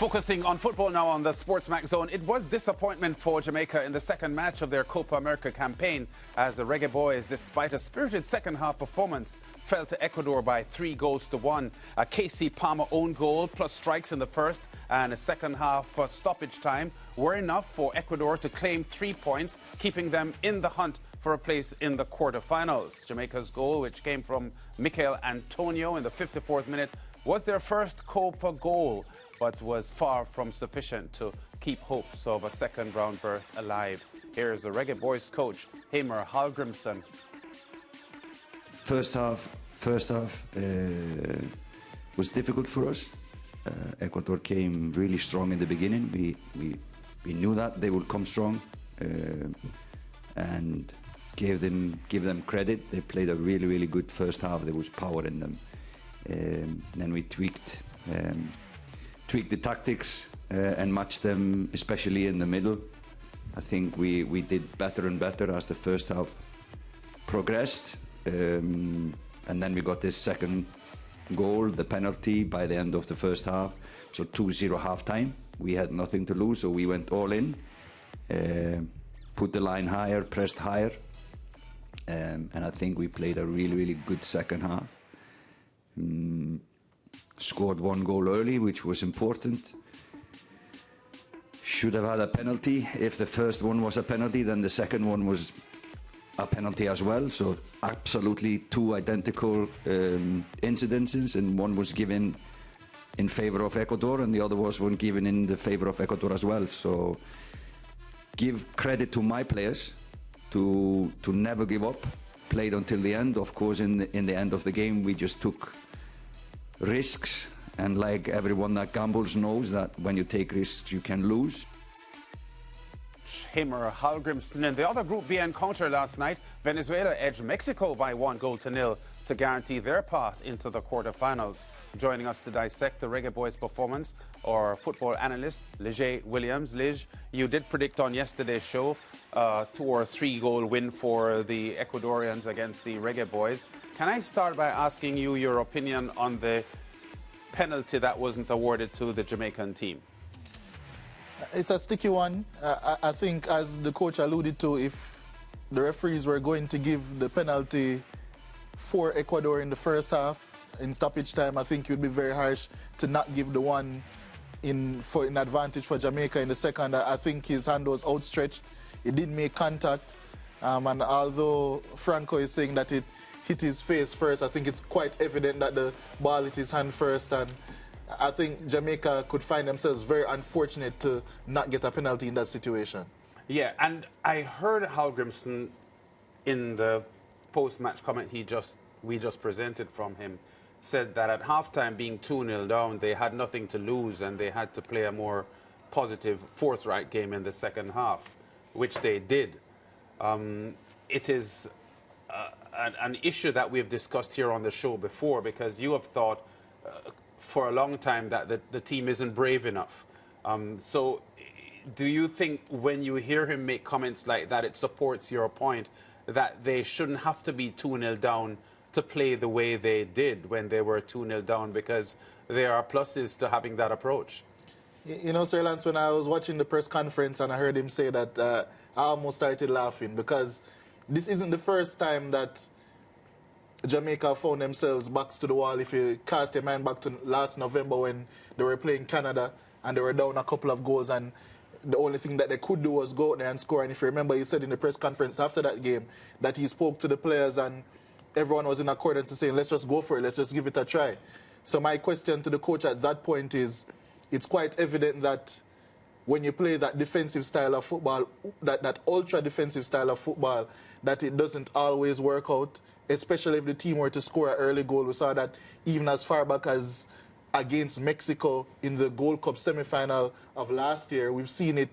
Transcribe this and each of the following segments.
Focusing on football now on the SportsMax Zone, it was disappointment for Jamaica in the second match of their COPA America campaign as the Reggae Boyz, despite a spirited second-half performance, fell to Ecuador by 3-1. A Casey Palmer own goal plus strikes in the first and a second-half stoppage time were enough for Ecuador to claim 3 points, keeping them in the hunt for a place in the quarterfinals. Jamaica's goal, which came from Michail Antonio in the 54th minute, was their first COPA goal, but was far from sufficient to keep hopes of a second-round berth alive. Here's the Reggae Boyz coach, Michail Grimson. First half was difficult for us. Ecuador came really strong in the beginning. We knew that they would come strong, and give them credit. They played a really good first half. There was power in them. Then we tweaked the tactics and matched them, especially in the middle. I think we did better and better as the first half progressed. And then we got this second goal, the penalty, by the end of the first half. So 2-0 half-time. We had nothing to lose, so we went all in. Put the line higher, pressed higher. And I think we played a really good second half. Scored 1 goal early, which was important. Should have had a penalty. If the first one was a penalty, then the second one was a penalty as well. So absolutely 2 identical incidences, and one was given in favor of Ecuador and the other was one given in the favor of Ecuador as well. So give credit to my players to never give up, played until the end. Of course, in the end of the game, we just took risks, and like everyone that gambles knows that when you take risks you can lose. Michail Grimson. In the other Group B encounter last night, Venezuela edged Mexico by 1-0 to guarantee their path into the quarterfinals. Joining us to dissect the Reggae Boyz performance, our football analyst Lige Williams. Lige, you did predict on yesterday's show 2 or 3 goal win for the Ecuadorians against the Reggae Boyz. Can I start by asking you your opinion on the penalty that wasn't awarded to the Jamaican team? It's a sticky one. I think, as the coach alluded to, if the referees were going to give the penalty for Ecuador in the first half, in stoppage time, I think it would be very harsh to not give the one in advantage for Jamaica in the second. I think his hand was outstretched. It did make contact. And although Franco is saying that it hit his face first, I think it's quite evident that the ball hit his hand first. And I think Jamaica could find themselves very unfortunate to not get a penalty in that situation. Yeah, and I heard Hal Grimson in the post-match comment we just presented from him, said that at halftime, being 2-0 down, they had nothing to lose and they had to play a more positive, forthright game in the second half, which they did. It is an issue that we've discussed here on the show before, because you have thought for a long time that the team isn't brave enough. So do you think when you hear him make comments like that, it supports your point that they shouldn't have to be 2-0 down to play the way they did when they were 2-0 down, because there are pluses to having that approach? You know, Sir Lance, when I was watching the press conference and I heard him say that, I almost started laughing, because this isn't the first time that Jamaica found themselves backs to the wall. If you cast your mind back to last November when they were playing Canada and they were down a couple of goals, and the only thing that they could do was go out there and score. And if you remember, he said in the press conference after that game that he spoke to the players and everyone was in accordance to saying, let's just go for it, let's just give it a try. So my question to the coach at that point is, it's quite evident that when you play that defensive style of football, that ultra-defensive style of football, that it doesn't always work out, especially if the team were to score an early goal. We saw that even as far back as against Mexico in the Gold Cup semi-final of last year. We've seen it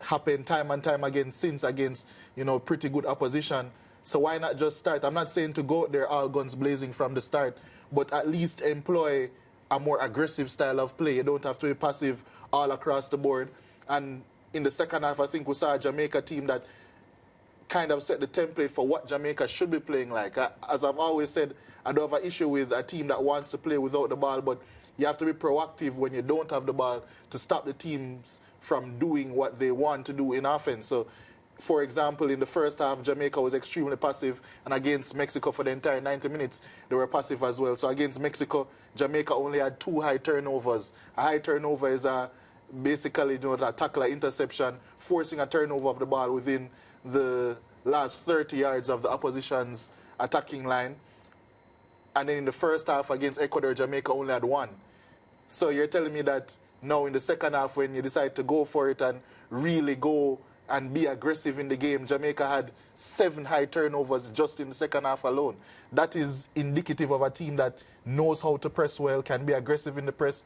happen time and time again since against, you know, pretty good opposition. So why not just start? I'm not saying to go out there all guns blazing from the start, but at least employ a more aggressive style of play. You don't have to be passive all across the board. And in the second half, I think we saw a Jamaica team that kind of set the template for what Jamaica should be playing like. As I've always said, I don't have an issue with a team that wants to play without the ball, but you have to be proactive when you don't have the ball to stop the teams from doing what they want to do in offense. So, for example, in the first half, Jamaica was extremely passive, and against Mexico for the entire 90 minutes, they were passive as well. So against Mexico, Jamaica only had 2 high turnovers. A high turnover is basically a tackle, interception, forcing a turnover of the ball within the last 30 yards of the opposition's attacking line. And then in the first half against Ecuador, Jamaica only had 1. So you're telling me that now in the second half, when you decide to go for it and really go and be aggressive in the game, Jamaica had 7 high turnovers just in the second half alone. That is indicative of a team that knows how to press well, can be aggressive in the press.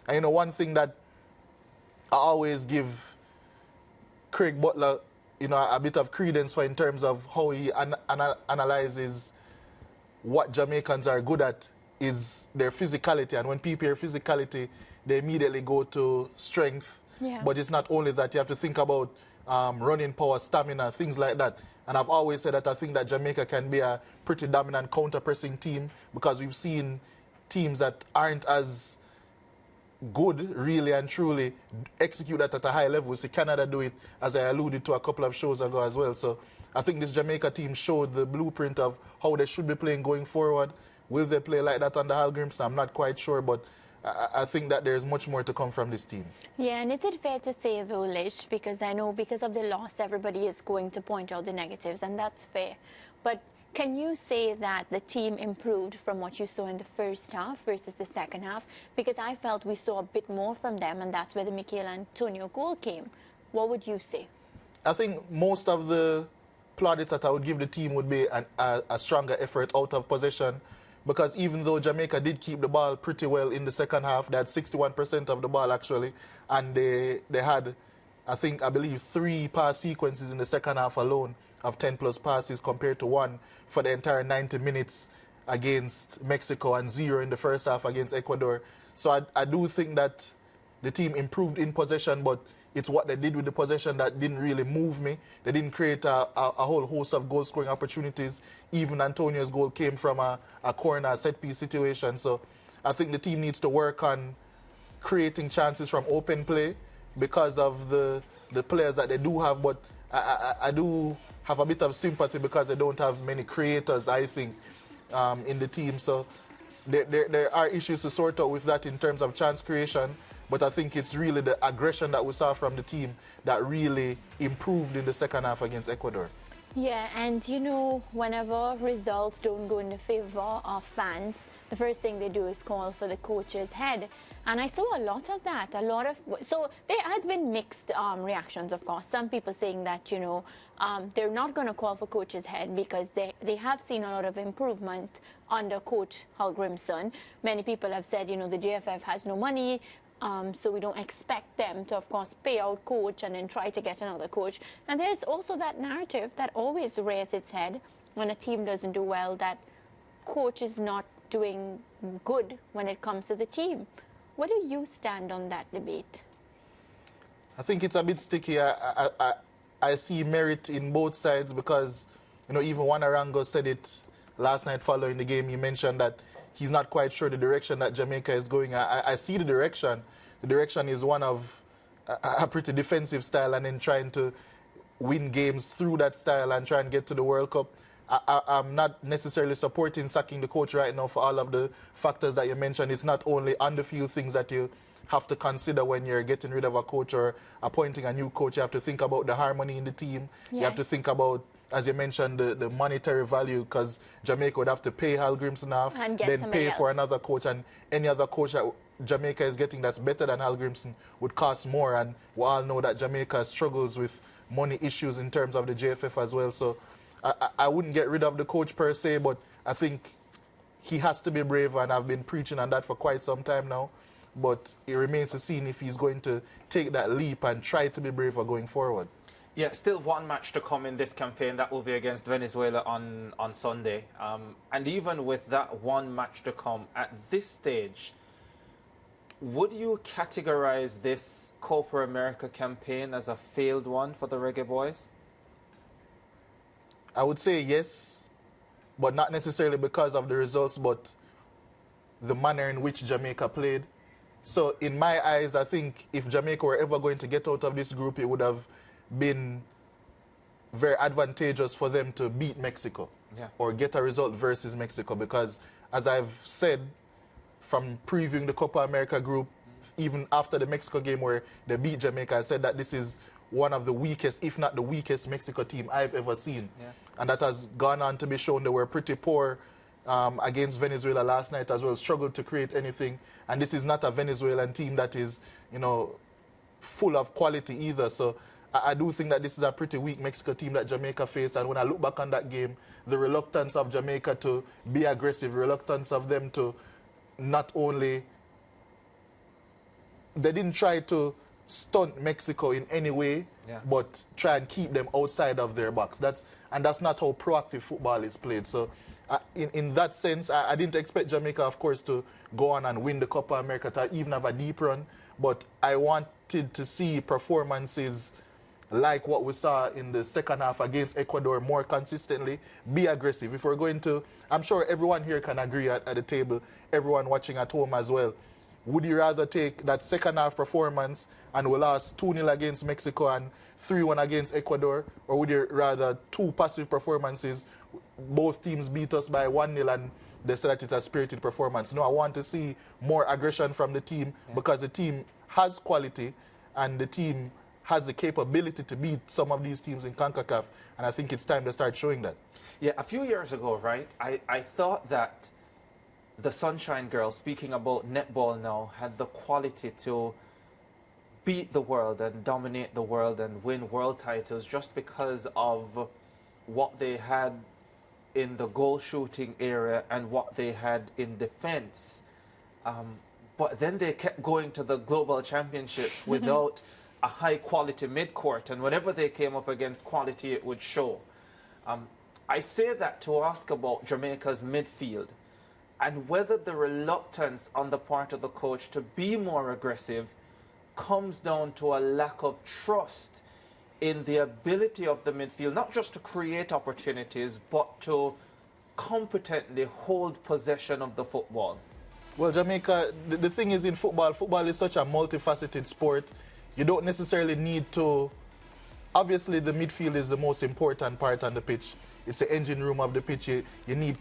And one thing that I always give Craig Butler, a bit of credence for in terms of how he analyzes what Jamaicans are good at is their physicality. And when people hear physicality, they immediately go to strength. Yeah. But it's not only that. You have to think about running power, stamina, things like that. And I've always said that I think that Jamaica can be a pretty dominant counter-pressing team, because we've seen teams that aren't as good, really and truly, execute that at a high level. We see Canada do it, as I alluded to a couple of shows ago as well. So I think this Jamaica team showed the blueprint of how they should be playing going forward. Will they play like that under Grimson? I'm not quite sure, but I think that there's much more to come from this team. Yeah, and is it fair to say, though, Lish, because I know because of the loss, everybody is going to point out the negatives, and that's fair. But can you say that the team improved from what you saw in the first half versus the second half? Because I felt we saw a bit more from them, and that's where the Michail Antonio goal came. What would you say? I think most of the plaudits that I would give the team would be a stronger effort out of possession, because even though Jamaica did keep the ball pretty well in the second half, they had 61% of the ball actually, and they had, I believe, 3 pass sequences in the second half alone of 10+ passes compared to 1 for the entire 90 minutes against Mexico and 0 in the first half against Ecuador. So I do think that the team improved in possession, but it's what they did with the possession that didn't really move me. They didn't create a whole host of goal-scoring opportunities. Even Antonio's goal came from a corner, set-piece situation. So I think the team needs to work on creating chances from open play because of the players that they do have. But I do have a bit of sympathy because they don't have many creators, I think, in the team. So there are issues to sort out with that in terms of chance creation. But I think it's really the aggression that we saw from the team that really improved in the second half against Ecuador. Yeah, and whenever results don't go in the favor of fans, the first thing they do is call for the coach's head. And I saw a lot of that, so there has been mixed reactions, of course. Some people saying that, they're not going to call for coach's head because they have seen a lot of improvement under Coach Grimson. Many people have said, the JFF has no money, so we don't expect them to, of course, pay out coach and then try to get another coach. And there's also that narrative that always rears its head when a team doesn't do well, that coach is not doing good when it comes to the team. Where do you stand on that debate? I think it's a bit sticky. I see merit in both sides because, even Juan Arango said it last night following the game. He mentioned that he's not quite sure the direction that Jamaica is going. I see the direction. The direction is one of a pretty defensive style and then trying to win games through that style and try and get to the World Cup. I'm not necessarily supporting sacking the coach right now for all of the factors that you mentioned. It's not only on the field things that you have to consider when you're getting rid of a coach or appointing a new coach. You have to think about the harmony in the team. Yes. You have to think about, as you mentioned, the monetary value, because Jamaica would have to pay Grimson off, and then pay for another coach, and any other coach that Jamaica is getting that's better than Grimson would cost more, and we all know that Jamaica struggles with money issues in terms of the JFF as well. So I wouldn't get rid of the coach per se, but I think he has to be brave, and I've been preaching on that for quite some time now. But it remains to see if he's going to take that leap and try to be braver going forward. Yeah, still one match to come in this campaign. That will be against Venezuela on Sunday. And even with that one match to come, at this stage, would you categorize this COPA America campaign as a failed one for the Reggae Boyz? I would say yes, but not necessarily because of the results, but the manner in which Jamaica played. So in my eyes, I think if Jamaica were ever going to get out of this group, it would have been very advantageous for them to beat Mexico or get a result versus Mexico, because as I've said from previewing the Copa America group, even after the Mexico game where they beat Jamaica, I said that this is one of the weakest, if not the weakest, Mexico team I've ever seen. And that has gone on to be shown. They were pretty poor against Venezuela last night as well, struggled to create anything. And this is not a Venezuelan team that is, you know, full of quality either. So I do think that this is a pretty weak Mexico team that Jamaica faced. And when I look back on that game, the reluctance of Jamaica to be aggressive, reluctance of them to not only... They didn't try to stunt Mexico in any way, but try and keep them outside of their box. That's not how proactive football is played. So in that sense, I didn't expect Jamaica, of course, to go on and win the Copa America, to even have a deep run. But I wanted to see performances like what we saw in the second half against Ecuador more consistently, be aggressive. If we're going to, I'm sure everyone here can agree at the table, everyone watching at home as well. Would you rather take that second half performance and we lost 2-0 against Mexico and 3-1 against Ecuador, or would you rather two passive performances, both teams beat us by 1-0 and they said that it's a spirited performance? No, I want to see more aggression from the team because the team has quality and the team has the capability to beat some of these teams in CONCACAF, and I think it's time to start showing that. Yeah, a few years ago, right, I thought that the Sunshine Girls, speaking about netball now, had the quality to beat the world and dominate the world and win world titles just because of what they had in the goal shooting area and what they had in defense. But then they kept going to the global championships without a high quality midcourt, and whenever they came up against quality, it would show. I say that to ask about Jamaica's midfield and whether the reluctance on the part of the coach to be more aggressive comes down to a lack of trust in the ability of the midfield, not just to create opportunities, but to competently hold possession of the football. Well, Jamaica, the thing is in football is such a multifaceted sport. You don't necessarily need to... Obviously, the midfield is the most important part on the pitch. It's the engine room of the pitch. You need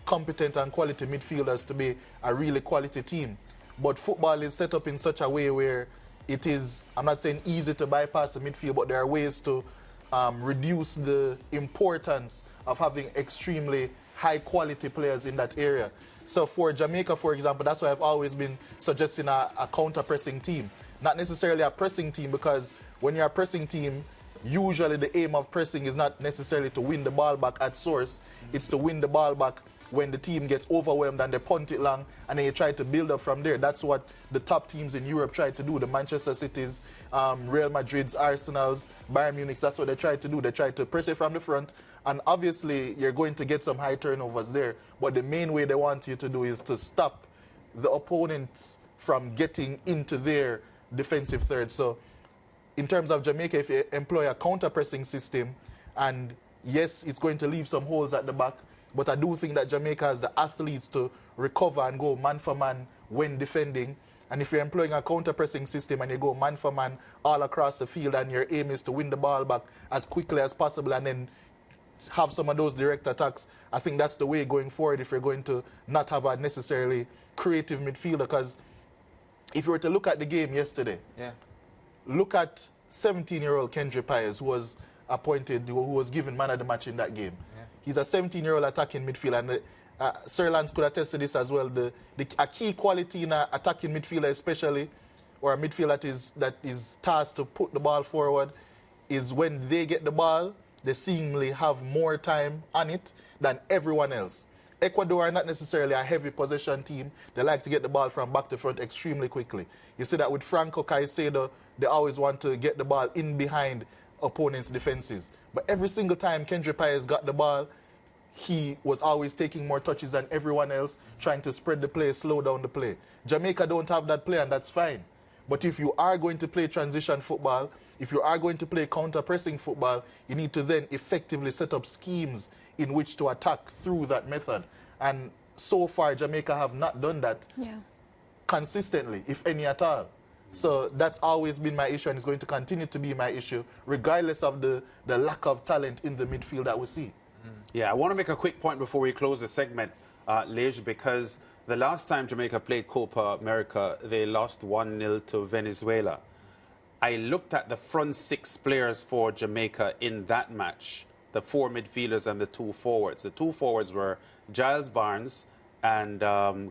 competent and quality midfielders to be a really quality team. But football is set up in such a way where it is, I'm not saying easy to bypass the midfield, but there are ways to reduce the importance of having extremely high quality players in that area. So for Jamaica, for example, that's why I've always been suggesting a counter-pressing team. Not necessarily a pressing team, because when you're a pressing team, usually the aim of pressing is not necessarily to win the ball back at source. It's to win the ball back when the team gets overwhelmed and they punt it long, and then you try to build up from there. That's what the top teams in Europe try to do. The Manchester Cities, Real Madrid's, Arsenal's, Bayern Munich's, that's what they try to do. They try to press it from the front, and obviously you're going to get some high turnovers there. But the main way they want you to do is to stop the opponents from getting into their defensive third. So in terms of Jamaica, if you employ a counter-pressing system, and yes, it's going to leave some holes at the back, but I do think that Jamaica has the athletes to recover and go man for man when defending. And if you're employing a counter-pressing system and you go man for man all across the field and your aim is to win the ball back as quickly as possible and then have some of those direct attacks, I think that's the way going forward if you're going to not have a necessarily creative midfielder. Because if you were to look at the game yesterday, look at 17-year-old Kendry Paez, who was appointed, who was given man of the match in that game. He's a 17-year-old attacking midfielder, and Sir Lance could attest to this as well. A key quality in an attacking midfielder especially, or a midfielder that is tasked to put the ball forward, is when they get the ball, they seemingly have more time on it than everyone else. Ecuador are not necessarily a heavy possession team. They like to get the ball from back to front extremely quickly. You see that with Franco Caicedo, they always want to get the ball in behind opponents' defenses. But every single time Kendry Paez got the ball, he was always taking more touches than everyone else, trying to spread the play, slow down the play. Jamaica don't have that play, and that's fine. But if you are going to play transition football, if you are going to play counter-pressing football, you need to then effectively set up schemes in which to attack through that method. And so far, Jamaica have not done that consistently, if any at all. So that's always been my issue and is going to continue to be my issue, regardless of the lack of talent in the midfield that we see. Yeah, I want to make a quick point before we close the segment, Lige, because the last time Jamaica played Copa America, they lost 1-0 to Venezuela. I looked at the front six players for Jamaica in that match, the 4 midfielders and the 2 forwards. The 2 forwards were Giles Barnes and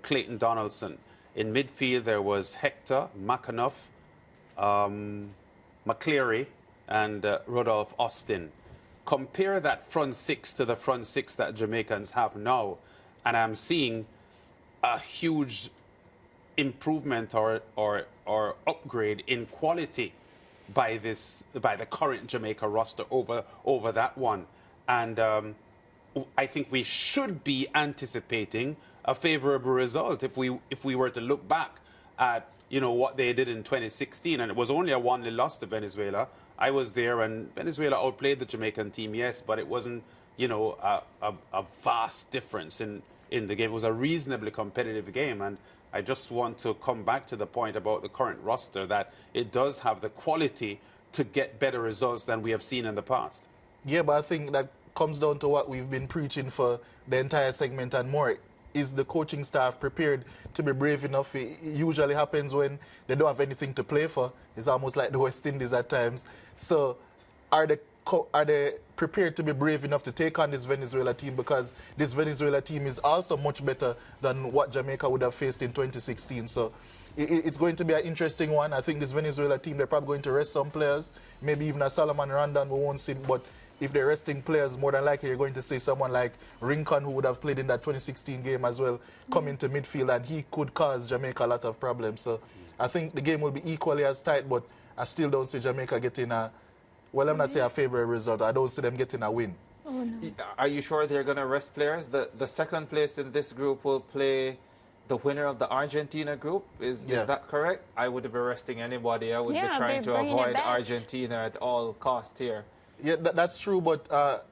Clayton Donaldson. In midfield, there was Hector, McAnuff, McCleary, and Rodolphe Austin. Compare that front six to the front six that Jamaicans have now, and I'm seeing a huge improvement or upgrade in quality by the current Jamaica roster over that one. And I think we should be anticipating a favourable result if we were to look back at what they did in 2016, and it was only a 1-0 loss to Venezuela. I was there, and Venezuela outplayed the Jamaican team, yes, but it wasn't a vast difference in the game. It was a reasonably competitive game, and I just want to come back to the point about the current roster, that it does have the quality to get better results than we have seen in the past. Yeah, but I think that comes down to what we've been preaching for the entire segment and more. Is the coaching staff prepared to be brave enough? It usually happens when they don't have anything to play for. It's almost like the West Indies at times. So are they prepared to be brave enough to take on this Venezuela team? Because this Venezuela team is also much better than what Jamaica would have faced in 2016. So it's going to be an interesting one. I think this Venezuela team, they're probably going to rest some players. Maybe even a Solomon Rondon we won't see. But if they're resting players, more than likely you're going to see someone like Rincon, who would have played in that 2016 game as well, come into midfield, and he could cause Jamaica a lot of problems. So I think the game will be equally as tight, but I still don't see Jamaica getting well, I'm not saying a favourable result. I don't see them getting a win. Oh, no. Are you sure they're going to rest players? The second place in this group will play the winner of the Argentina group. Is that correct? I wouldn't be resting anybody. I would be trying to avoid Argentina at all cost here. Yeah, that's true, but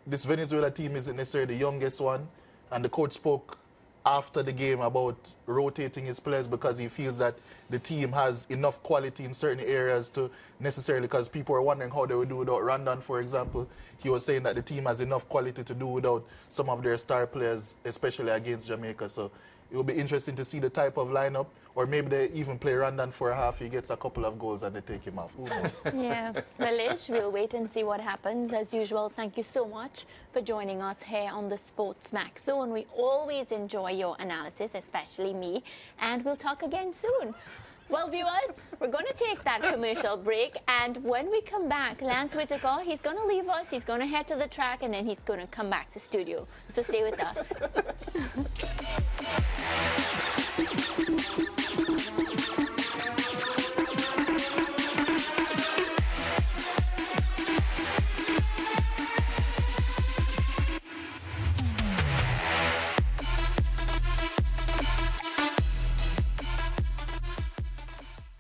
this Venezuela team isn't necessarily the youngest one, and the coach spoke after the game about rotating his players because he feels that the team has enough quality in certain areas to necessarily, because people are wondering how they would do without Rondon, for example. He was saying that the team has enough quality to do without some of their star players, especially against Jamaica. So it will be interesting to see the type of lineup, or maybe they even play Rondon for a half. He gets a couple of goals and they take him off. Who knows? Yeah, well, Ish, we'll wait and see what happens. As usual, thank you so much for joining us here on the SportsMax Zone. We always enjoy your analysis, especially me, and we'll talk again soon. Well, viewers, we're going to take that commercial break, and when we come back, Lance Whitaker, he's going to leave us, he's going to head to the track, and then he's going to come back to studio. So stay with us.